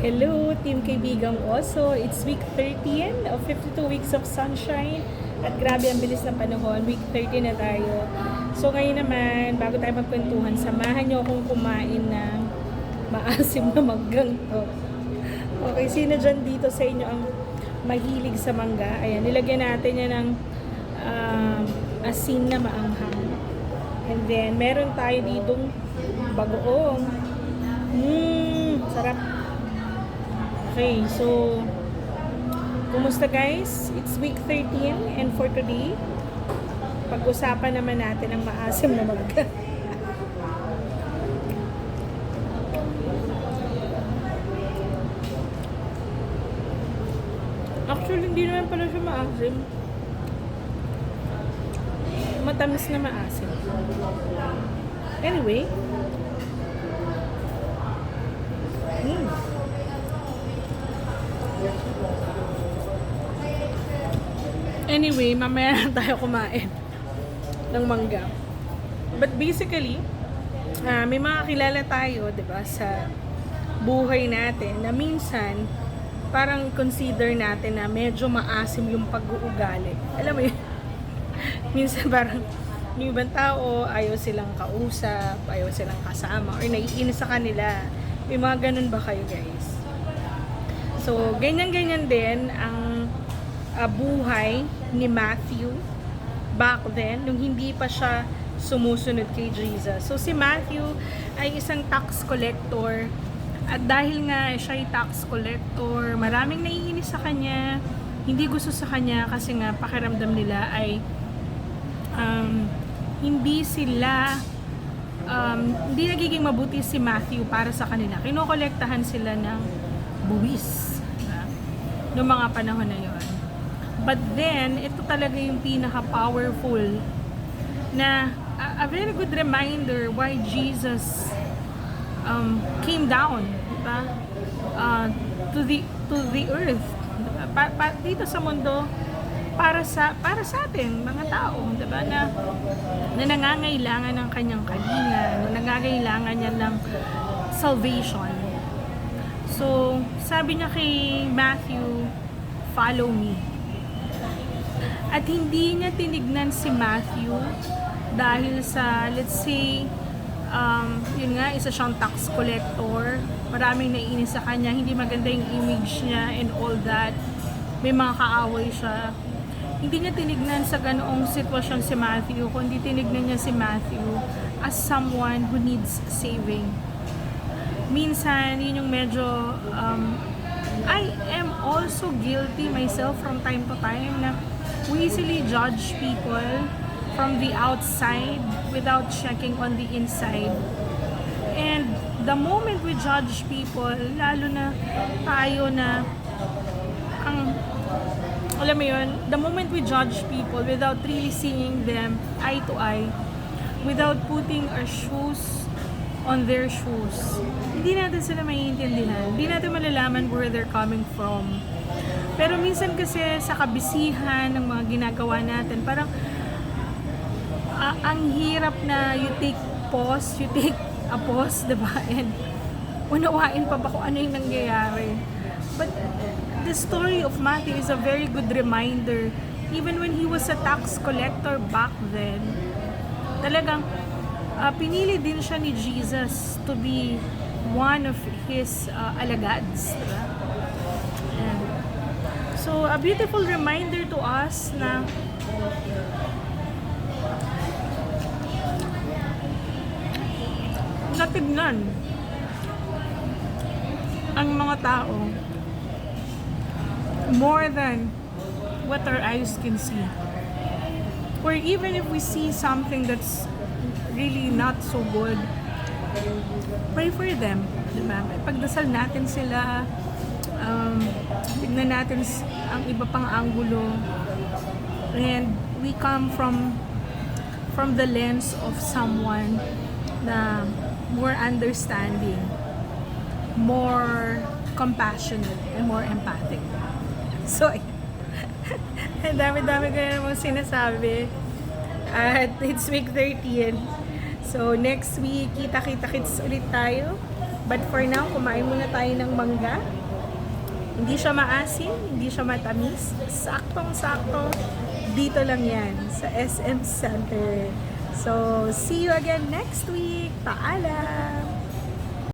Hello, Team Kaibigang Oso. It's week 13 of 52 weeks of sunshine. At grabe, ang bilis ng panahon. Week 13 na tayo. So ngayon naman, bago tayo magkwentuhan, samahan niyo akong kumain ng maasim na manggang to. Okay, sino dyan dito sa inyo ang mahilig sa mangga? Ayan, nilagyan natin yan ng asin na maanghang. And then, meron tayo ditong bagoong. Sarap. Okay, so kumusta guys? It's week 13 and for today, pag-usapan naman natin ang maasim na mangga. Actually, hindi naman pala siya maasim. Matamis na maasim. Anyway, Anyway, mamaya na tayo kumain ng mangga. But basically, may mga kilala tayo, 'di ba, sa buhay natin na minsan parang consider natin na medyo maasim yung pag-uugali. Alam mo yun? Minsan parang yung ibang tao, ayaw silang kausap, ayaw silang kasama, or naiinis sa kanila. May mga ganun ba kayo guys? So, ganyan-ganyan din ang buhay ni Matthew back then, nung hindi pa siya sumusunod kay Jesus. So, si Matthew ay isang tax collector. At dahil nga siya ay tax collector, maraming naiinis sa kanya, hindi gusto sa kanya kasi nga pakiramdam nila ay hindi nagiging mabuti si Matthew para sa kanila. Kinokolektahan sila ng buwis noong mga panahon na yon. But then, ito talaga yung pinaka-powerful na a very good reminder why Jesus came down, diba? To the earth, dito sa mundo, para sa atin mga tao, diba, na nangangailangan ng kanyang kalinga, na nangangailangan niya ng salvation. So sabi niya kay Matthew, follow me. At hindi niya tinignan si Matthew dahil sa, let's say, yun nga, isa siyang tax collector, maraming naiinis sa kanya, hindi maganda yung image niya and all that, may mga kaaway siya. Hindi niya tinignan sa ganoong sitwasyon si Matthew, kundi tinignan niya si Matthew as someone who needs saving. Minsan, yun yung medyo, I am also guilty myself from time to time na we easily judge people from the outside without checking on the inside. And the moment we judge people, lalo na tayo na alam mo yun, the moment we judge people without really seeing them eye to eye, without putting our shoes on their shoes, hindi natin sila maiintindihan, hindi natin malalaman where they're coming from. Pero minsan kasi sa kabisihan ng mga ginagawa natin, parang ang hirap na you take a pause, diba? And unawain pa ba kung ano yung nangyayari. But the story of Matthew is a very good reminder. Even when he was a tax collector back then, talagang pinili din siya ni Jesus to be one of his alagads. Diba? And so, a beautiful reminder to us na natignan ang mga tao more than what our eyes can see. Or even if we see something that's really not so good, pray for them. Diba? Pagdasal natin sila, tignan natin ang iba pang anggulo, and we come from the lens of someone na more understanding, more compassionate, and more empathic. So, ang dami-dami ko namang sinasabi. At it's week 13. So, next week, kita-kita-kits ulit tayo But for now, kumain muna tayo ng mangga. Hindi siya maasim, hindi siya matamis. Saktong-sakto. Dito lang yan sa SM Center. So, see you again next week. Paalam!